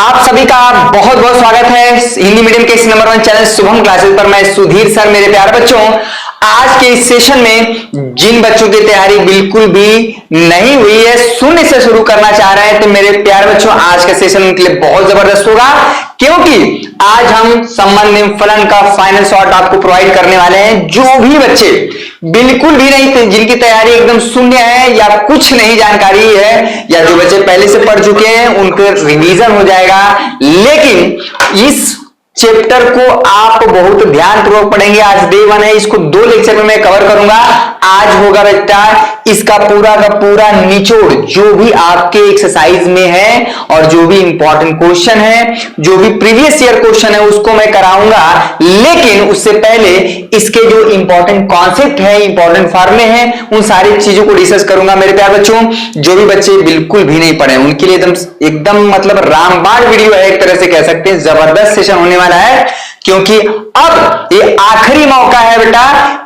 आप सभी का बहुत बहुत स्वागत है हिंदी मीडियम के इस नंबर 1 चैनल शुभम क्लासेस पर। मैं सुधीर सर। मेरे प्यारे बच्चों, आज के इस सेशन में जिन बच्चों की तैयारी बिल्कुल भी नहीं हुई है, शून्य से शुरू करना चाह रहे हैं, तो मेरे प्यारे बच्चों आज का सेशन उनके लिए बहुत जबरदस्त होगा, क्योंकि आज हम संबंध निम्न फलन का फाइनल शॉर्ट आपको प्रोवाइड करने वाले हैं। जो भी बच्चे बिल्कुल भी नहीं थे, जिनकी तैयारी एकदम शून्य है या कुछ नहीं जानकारी है, या जो बच्चे पहले से पढ़ चुके हैं उनके रिवीजन हो जाएगा, लेकिन इस चैप्टर को आप बहुत ध्यानपूर्वक पढ़ेंगे। आज डे 1 है, इसको 2 लेक्चर में मैं कवर करूंगा। आज होगा बेटा इसका पूरा का पूरा निचोड़, जो भी आपके एक्सरसाइज में है और जो भी इंपॉर्टेंट क्वेश्चन है, जो भी प्रीवियस ईयर क्वेश्चन है, उसको मैं कराऊंगा। लेकिन उससे पहले इसके जो इंपॉर्टेंट कॉन्सेप्ट है, इंपॉर्टेंट फॉर्मे हैं, उन सारी चीजों को डिस्कस करूंगा। मेरे प्यारे बच्चों, जो भी बच्चे बिल्कुल भी नहीं पढ़े उनके लिए एकदम मतलब रामबाण वीडियो है, एक तरह से कह सकते हैं। जबरदस्त सेशन होने वाला है, क्योंकि अब ये आखिरी मौका है बेटा।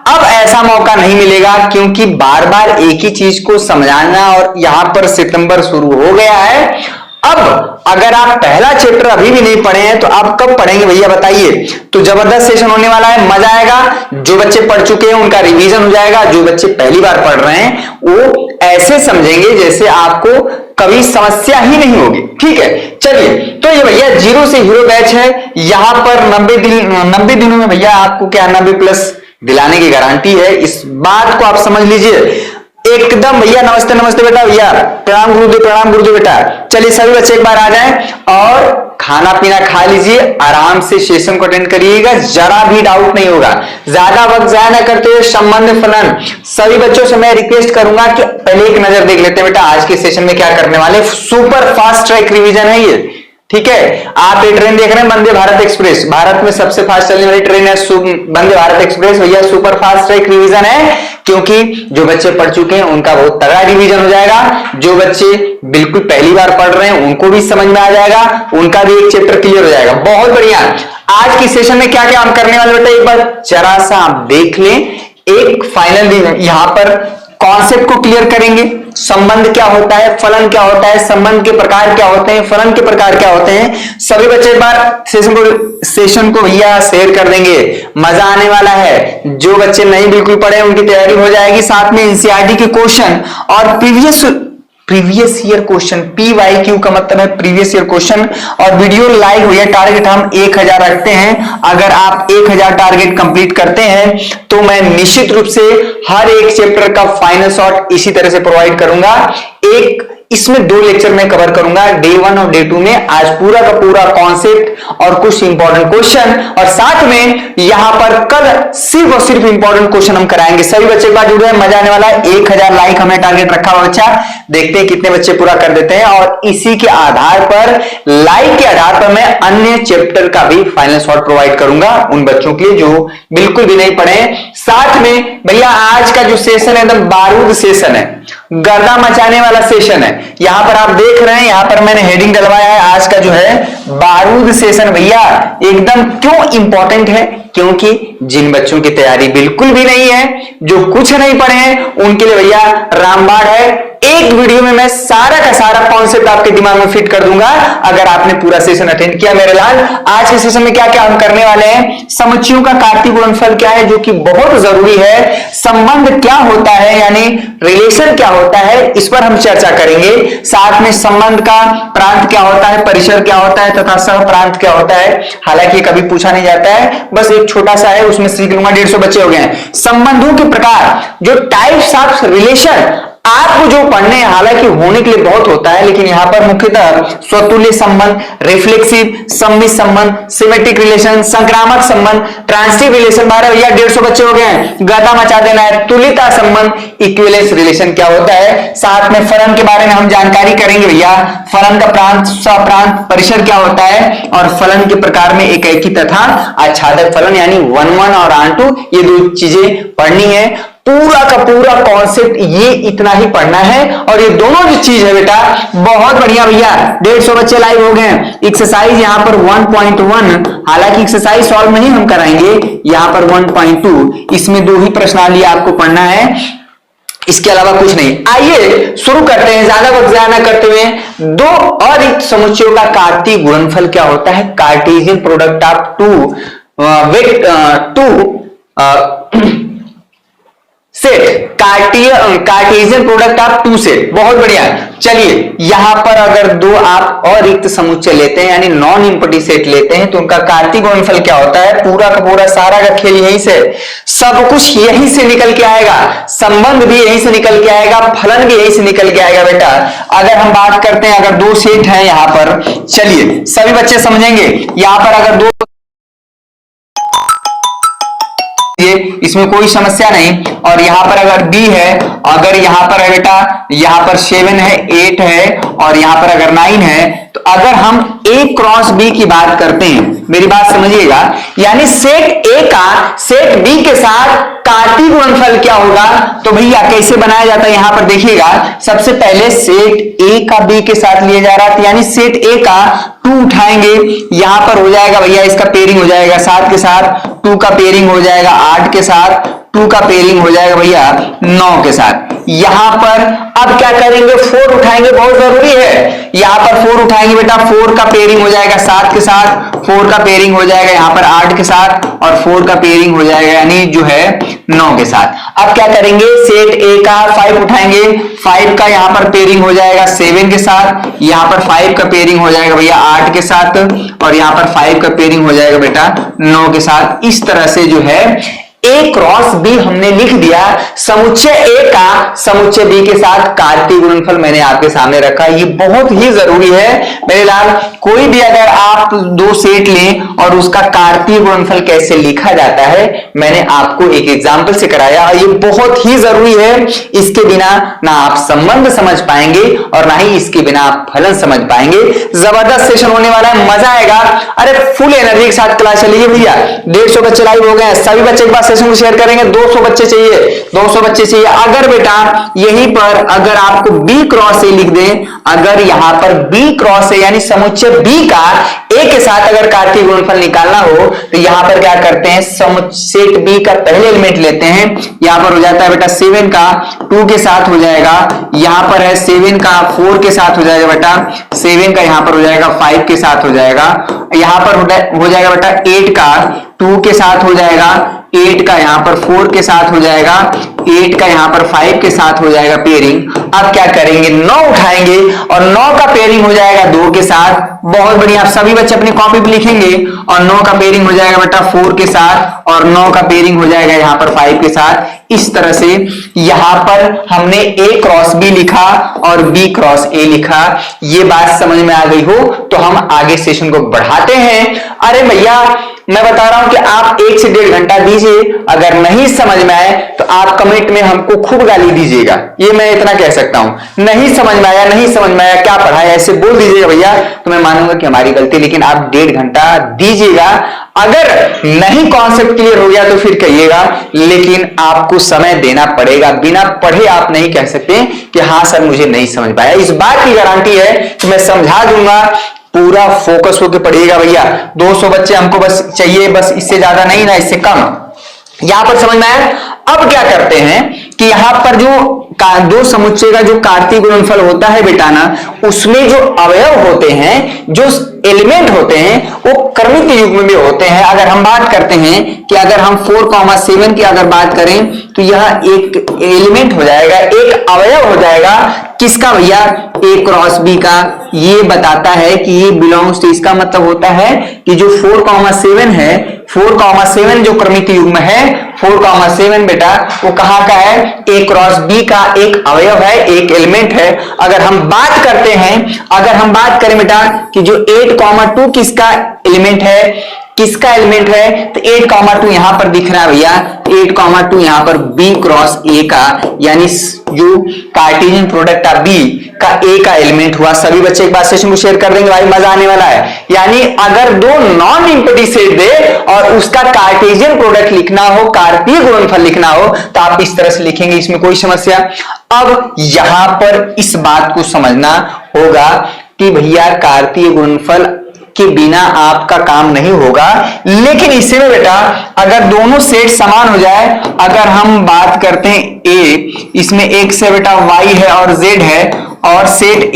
अब ऐसा मौका नहीं मिलेगा, क्योंकि बार बार एक ही चीज को समझाना, और यहां पर सितंबर शुरू हो गया है। अब अगर आप पहला चैप्टर अभी भी नहीं पढ़े हैं तो आप कब पढ़ेंगे भैया बताइए। तो जबरदस्त सेशन होने वाला है, मजा आएगा। जो बच्चे पढ़ चुके हैं उनका रिवीजन हो जाएगा, जो बच्चे पहली बार पढ़ रहे हैं वो ऐसे समझेंगे जैसे आपको कभी समस्या ही नहीं होगी। ठीक है, चलिए। तो ये भैया 0 से हीरो बैच है। यहां पर 90 दिनों में भैया आपको क्या 90+ दिलाने की गारंटी है। इस बात को आप समझ लीजिए एकदम। भैया नमस्ते नमस्ते बेटा, भैया प्रणाम गुरुदेव बेटा। चलिए सभी बच्चे एक बार आ जाएं और खाना पीना खा लीजिए, आराम से सेशन को अटेंड करिएगा, जरा भी डाउट नहीं होगा। ज्यादा वक्त जाया ना करते हुए संबंध फलन सभी बच्चों से मैं रिक्वेस्ट करूंगा कि पहले एक नजर देख लेते हैं बेटा आज के सेशन में क्या करने वाले। सुपर फास्ट ट्रैक रिवीजन है ये, ठीक है। आप ये ट्रेन देख रहे हैं वंदे भारत एक्सप्रेस, भारत में सबसे फास्ट चलने वाली ट्रेन है वंदे भारत एक्सप्रेस। भैया सुपर फास्ट ट्रैक रिवीजन है, क्योंकि जो बच्चे पढ़ चुके हैं उनका बहुत तगड़ा रिवीजन हो जाएगा। जो बच्चे बिल्कुल पहली बार पढ़ रहे हैं उनको भी समझ में आ जाएगा, उनका भी एक चैप्टर क्लियर हो जाएगा। बहुत बढ़िया। आज की सेशन में क्या क्या हम करने वाले बेटा एक बार जरा सा आप देख लें। एक फाइनल यहां पर कॉन्सेप्ट को क्लियर करेंगे। संबंध क्या होता है, फलन क्या होता है, संबंध के प्रकार क्या होते हैं, फलन के प्रकार क्या होते हैं। सभी बच्चे एक बार सेशन को भैया शेयर कर देंगे, मजा आने वाला है। जो बच्चे नहीं बिल्कुल पढ़े उनकी तैयारी हो जाएगी। साथ में एनसीईआरटी के क्वेश्चन और प्रीवियस ईयर क्वेश्चन, PYQ का मतलब है प्रीवियस ईयर क्वेश्चन। और वीडियो लाइक हुई है, टारगेट हम 1000 रखते हैं। अगर आप 1000 टारगेट कंप्लीट करते हैं तो मैं निश्चित रूप से हर एक चैप्टर का फाइनल शॉट इसी तरह से प्रोवाइड करूंगा। इसमें 2 लेक्चर में कवर करूंगा, डे 1 और डे 2 में। आज पूरा का पूरा कॉन्सेप्ट और कुछ इंपॉर्टेंट क्वेश्चन, और साथ में यहां पर कल सिर्फ और सिर्फ इंपॉर्टेंट क्वेश्चन हम कराएंगे। सभी बच्चे एक बार जुड़े हैं, मजा आने वाला है। 1000 लाइक हमने टारगेट रखा हुआ बच्चा, देखते हैं कितने बच्चे पूरा कर देते हैं। और इसी के आधार पर, लाइक के आधार पर, मैं अन्य चैप्टर का भी फाइनल शॉट प्रोवाइड करूंगा उन बच्चों के लिए जो बिल्कुल भी नहीं पढ़े। साथ में भैया आज का जो सेशन है एकदम बारूद सेशन है, गर्दा मचाने वाला सेशन है। यहां पर आप देख रहे हैं, यहां पर मैंने हेडिंग डलवाया है आज का जो है बारूद सेशन। भैया एकदम क्यों इंपॉर्टेंट है, क्योंकि जिन बच्चों की तैयारी बिल्कुल भी नहीं है, जो कुछ नहीं पढ़े हैं, उनके लिए भैया रामबाण है। एक वीडियो में मैं सारा का सारा कॉन्सेप्ट आपके दिमाग में फिट कर दूंगा अगर आपने पूरा सेशन अटेंड किया। मेरे लाल, आज के सेशन में क्या क्या हम करने वाले हैं। समुच्चयों का कार्तीय गुणनफल क्या है, जो कि बहुत जरूरी है। संबंध क्या होता है, यानी रिलेशन क्या होता है, इस पर हम चर्चा करेंगे। साथ में संबंध का प्रांत क्या होता है, परिसर क्या होता है, तथा सह प्रांत क्या होता है। हालांकि कभी पूछा नहीं जाता है, बस एक छोटा सा है, उसमें सीख लूंगा। 150 बच्चे हो गए हैं। संबंधों के प्रकार, जो टाइप्स ऑफ रिलेशन आपको जो पढ़ने हैं, हालांकि होने के लिए बहुत होता है, लेकिन यहां पर मुख्यतः स्वतुल्य संबंध, रिफ्लेक्सिव, सम्मित संबंध, सिमेट्रिक रिलेशन, संक्रामक संबंध, ट्रांसिटिव रिलेशन। 150 बच्चे हो गए हैं, गदा मचा देना है। तुल्यता संबंध, इक्विवेलेंस रिलेशन क्या होता है। साथ में फलन के बारे में हम जानकारी करेंगे भैया। फलन का प्रांत, सप्रांत, परिसर क्या होता है, और फलन के प्रकार में एकैकी तथा आच्छादक फलन, यानी 1-1 और आंटू, ये 2 चीजें पढ़नी है। पूरा का पूरा कॉन्सेप्ट ये इतना ही पढ़ना है, और ये दोनों जो चीज है बेटा बहुत बढ़िया। भैया 150 बच्चे लाइव हो गए। एक्सरसाइज यहाँ पर 1.1, हालांकि एक्सरसाइज सॉल्व नहीं हम कराएंगे, यहाँ पर 1.2, इसमें 2 ही प्रश्नावली आपको पढ़ना है। इसके अलावा कुछ नहीं। आइए शुरू करते हैं, ज्यादा वक्त ज़ाया ना करते हुए। दो अरिक्त समुच्चयों का कार्तीय गुणनफल क्या होता है? Cartesian product of two set, Cartesian product of two set. बहुत बढ़िया। चलिए यहां पर अगर दो आप अरिक्त समुच्चय लेते हैं यानी नॉन एम्प्टी सेट लेते हैं तो उनका कार्तीय गुणनफल क्या होता है? पूरा का पूरा सारा का खेल यहीं से, सब कुछ यहीं से निकल के आएगा, संबंध भी यहीं से निकल के आएगा, फलन भी यहीं से निकल के आएगा बेटा। अगर हम बात करते हैं, अगर दो सेट है यहां पर, चलिए सभी बच्चे समझेंगे, यहां पर अगर दो, इसमें कोई समस्या नहीं। और यहां पर अगर b है, अगर यहां पर है बेटा, यहां पर 7 है, 8 है और यहां पर अगर 9 है, तो अगर हम a क्रॉस b की बात करते हैं, मेरी बात समझिएगा, यानी सेट a का सेट b के साथ कार्तीय गुणनफल क्या होगा? तो भैया कैसे बनाया जाता है यहां पर देखिएगा। सबसे पहले सेट a का b के साथ लिया जा रहा है, यानी सेट a का 2 उठाएंगे, यहां पर हो जाएगा भैया इसका पेयरिंग हो जाएगा 7 के साथ, 2 का पेयरिंग हो जाएगा 8 के साथ, 2 का पेयरिंग हो जाएगा भैया 9 के साथ। यहां पर अब क्या करेंगे? 4 उठाएंगे, बहुत जरूरी है। यहां पर 4 उठाएंगे बेटा, 4 का पेयरिंग हो जाएगा 7 के साथ, 4 का पेयरिंग हो जाएगा यहां पर 8 के साथ और 4 का पेयरिंग हो जाएगा यानी जो है 9 के साथ। अब क्या करेंगे? सेट ए का 5 उठाएंगे, 5 का यहां पर पेयरिंग हो जाएगा 7 के साथ, यहां पर 5 का पेयरिंग हो जाएगा भैया 8 के साथ और यहां पर 5 का पेयरिंग हो जाएगा बेटा 9 के साथ। इस तरह से जो है A क्रॉस B हमने लिख दिया। समुच्चय A का समुच्चय B के साथ कार्तीय गुणनफल मैंने आपके सामने रखा। ये बहुत ही जरूरी है मेरे लाल। कोई भी अगर आप दो सेट लें और उसका कार्तीय गुणनफल कैसे लिखा जाता है, मैंने आपको एक एग्जांपल से कराया। ये बहुत ही जरूरी है, इसके बिना ना आप संबंध समझ पाएंगे और ना ही इसके बिना आप फलन समझ पाएंगे। जबरदस्त सेशन होने वाला है, मजा आएगा। अरे फुल एनर्जी के साथ क्लास चलिए भैया। 150 बच्चे लाइव हो गए हैं, सभी बच्चे एक बार सेशन को शेयर करेंगे। 200 बच्चे चाहिए, 200 बच्चे चाहिए। अगर बेटा यहीं पर अगर आपको B क्रॉस A लिख दें, अगर यहां पर B क्रॉस A यानी समुच्चय B का A के साथ अगर कार्तीय गुणनफल निकालना हो तो यहां पर क्या करते हैं? सेट B का पहले एलिमेंट लेते हैं, यहां पर हो जाता है बेटा 7 का 2 के साथ हो जाएगा, यहां पर है 7 का 4 के साथ हो जाएगा बेटा, 7 का यहां पर हो जाएगा 5 के साथ हो जाएगा, यहां पर हो जाएगा बेटा 8 का 2 के साथ हो जाएगा, 8 का यहां पर 4 के साथ हो जाएगा, 8 का यहां पर 5 के साथ हो जाएगा पेयरिंग। अब क्या करेंगे? 9 उठाएंगे और 9 का पेयरिंग हो जाएगा 2 के साथ। बहुत बढ़िया, आप सभी बच्चे अपनी कॉपी पे लिखेंगे और 9 का पेयरिंग हो जाएगा बेटा 4 के साथ और 9 का पेयरिंग हो जाएगा यहां पर 5 के साथ। इस तरह से यहां पर हमने A क्रॉस B लिखा और B क्रॉस A लिखा। ये बात समझ में आ गई हो तो हम आगे सेशन को बढ़ाते हैं। अरे भैया मैं बता रहा हूं कि आप 1 से 1.5 घंटा दीजिए, अगर नहीं समझ में आए तो आप कमेंट में हमको खूब गाली दीजिएगा, ये मैं इतना कह सकता हूं। नहीं समझ में आया, नहीं समझ में आया, क्या पढ़ाया ऐसे बोल दीजिएगा भैया, तो मैं मानूंगा कि हमारी गलती, लेकिन आप 1.5 घंटा दीजिएगा। अगर नहीं कॉन्सेप्ट क्लियर हो गया तो फिर कहिएगा, लेकिन आपको समय देना पड़ेगा। बिना पढ़े आप नहीं कह सकते कि हाँ सर मुझे नहीं समझ पाया। इस बात की गारंटी है कि मैं समझा दूंगा। पूरा फोकस होकर पढ़िएगा भैया। 200 बच्चे हमको बस चाहिए, बस इससे ज्यादा नहीं ना इससे कम। यहां पर समझ में आया? अब क्या करते हैं कि यहां पर जो दो समुच्चय का जो कार्तीय गुणनफल होता है बेटा ना, उसमें जो अवयव होते हैं, जो एलिमेंट होते हैं, वो क्रमिक युग्म में होते हैं। अगर हम बात करते हैं कि अगर हम 4,7 की अगर बात करें तो यह एक एलिमेंट हो जाएगा, एक अवयव हो जाएगा। किसका भैया? A क्रॉस B का। ये बताता है कि ये बिलोंग्स टू, इसका मतलब होता है कि जो 4,7 है, 4,7 जो क्रमिक युग्म है, 4,7 बेटा वो कहां का है? A क्रॉस B का एक अवयव है, एक एलिमेंट है। अगर हम बात करते हैं, अगर हम बात करें बेटा कि जो 8,2 किसका एलिमेंट है, किसका एलिमेंट है, तो 8,2 यहां पर दिख रहा है भैया, 8,2 यहां पर B क्रॉस A का, यानी जो कार्टेशियन प्रोडक्ट ऑफ B का A का एलिमेंट हुआ। सभी बच्चे एक बार सेशन को शेयर कर देंगे भाई, मजा आने वाला है। यानी अगर दो नॉन एम्प्टी सेट दे और उसका कार्टेशियन प्रोडक्ट लिखना हो, कार्तीय गुणनफल लिखना हो, तो आप इस तरह से लिखेंगे, इसमें कोई समस्या। अब यहां पर इस बात को समझना होगा कि भैया कार्तीय गुणनफल के बिना आपका काम नहीं होगा। लेकिन इसमें बेटा अगर दोनों सेट समान हो जाए, अगर हम बात करते हैं ए, इसमें x है बेटा, y है और z है, और सेट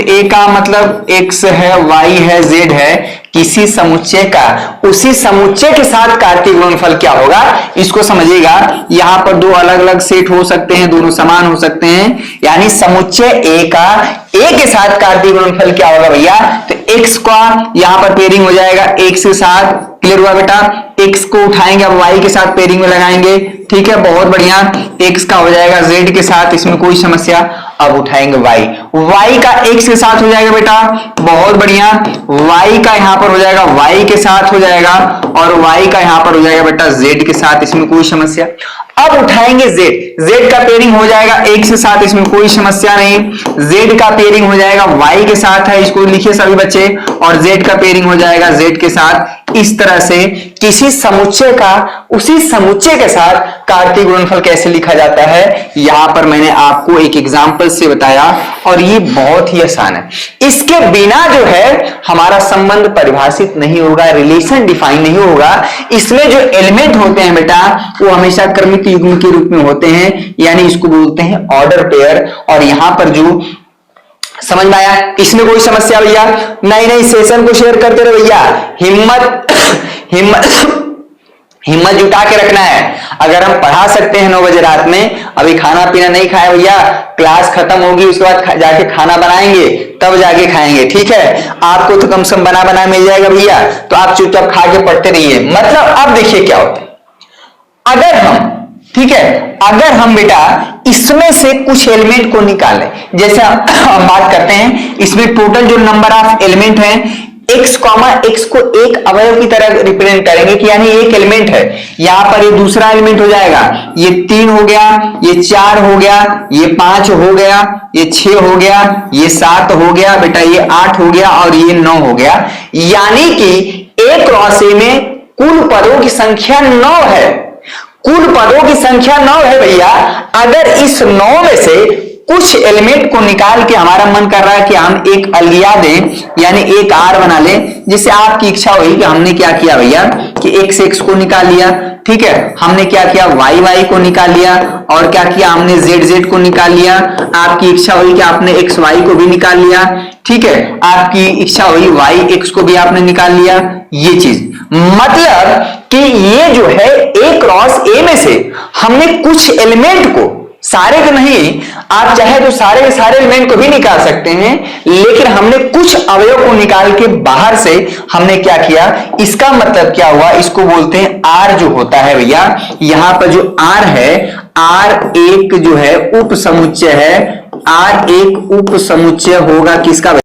ए का मतलब x है, y है, z है, किसी समुच्चय का उसी समुच्चय के साथ कार्तीय गुणनफल क्या होगा इसको समझिएगा। यहां पर दो अलग अलग सेट हो सकते हैं, दोनों समान हो सकते हैं, यानी समुच्चय ए का ए के साथ कार्तीय गुणनफल क्या होगा भैया, तो x का यहां पर पेयरिंग हो जाएगा x के साथ। क्लियर हुआ बेटा? x को उठाएंगे अब y के साथ पेयरिंग में लगाएंगे, ठीक है, बहुत बढ़िया। x का हो जाएगा z के साथ, इसमें कोई समस्या। अब उठाएंगे y का x के साथ हो जाएगा बेटा, बहुत बढ़िया। y का यहां पर हो जाएगा y के साथ हो जाएगा, और y का यहां पर हो जाएगा बेटा z के साथ, इसमें कोई समस्या। अब उठाएंगे z का पेयरिंग हो जाएगा x के साथ, इसमें कोई समस्या नहीं। z का पेयरिंग हो जाएगा y के साथ है, इसको लिखिए सभी बच्चे, और z का पेयरिंग हो जाएगा z के साथ। इस तरह से किसी समुच्चय का उसी समुच्चय के साथ कार्तीय गुणनफल कैसे लिखा जाता है, यहां पर मैंने आपको एक एग्जांपल से बताया, और ये बहुत ही आसान है। इसके बिना जो है हमारा संबंध परिभाषित नहीं होगा, रिलेशन डिफाइन नहीं होगा। इसमें जो एलिमेंट होते हैं बेटा वो हमेशा क्रमिक युग्म के रूप में होते हैं, यानी इसको बोलते हैं ऑर्डर पेयर। और यहां पर जो समझ में आया, इसमें कोई समस्या भैया? नहीं, सेशन को शेयर करते रहे भैया, हिम्मत जुटा के रखना है। अगर हम पढ़ा सकते हैं 9 बजे रात में, अभी खाना पीना नहीं खाया भैया, क्लास खत्म होगी उसके बाद जाके खाना बनाएंगे, तब जाके खाएंगे, ठीक है। आपको तो कम से कम बना मिल जाएगा भैया, तो आप चुपचाप खा के पढ़ते रहिए। मतलब अब देखिए क्या होता है, अगर हम, ठीक है, अगर हम बेटा इसमें से कुछ एलिमेंट को निकालें, जैसे हम बात करते हैं, इसमें टोटल जो नंबर ऑफ एलिमेंट हैं x, x को एक अवयव की तरह रिप्रेजेंट करेंगे कि यानी एक एलिमेंट है। यहां पर ये दूसरा एलिमेंट हो जाएगा, ये 3 हो गया, ये 4 हो गया, ये 5 हो गया, ये 6 हो गया, ये 7 हो गया बेटा, ये 8 हो गया, और ये 9 हो गया। यानी कि एक क्रॉस ए में कुल पदों की संख्या 9 है। कुल पदों की संख्या 9 है भैया। अगर इस 9 में से कुछ एलिमेंट को निकाल के हमारा मन कर रहा है कि हम एक अलगिया दें, यानी एक आर बना लें, जिससे आपकी इच्छा हुई कि हमने क्या किया भैया कि x को निकाल लिया, ठीक है, हमने क्या किया y को निकाल लिया, और क्या किया हमने z को निकाल लिया। आपकी इच्छा हुई कि आपने xy को भी निकाल लिया, ठीक है, आपकी इच्छा हुई yx को भी आपने निकाल लिया। ये चीज मतलब कि ये जो है a क्रॉस a में से हमने कुछ एलिमेंट को, सारे को नहीं, आप चाहे तो सारे के सारे एलिमेंट को भी निकाल सकते हैं, लेकिन हमने कुछ अवयव को निकाल के बाहर से हमने क्या किया, इसका मतलब क्या हुआ, इसको बोलते हैं आर जो होता है भैया। यहां पर जो आर है, आर एक जो है उप समुच्चय है, आर एक उप समुच्चय होगा किसका?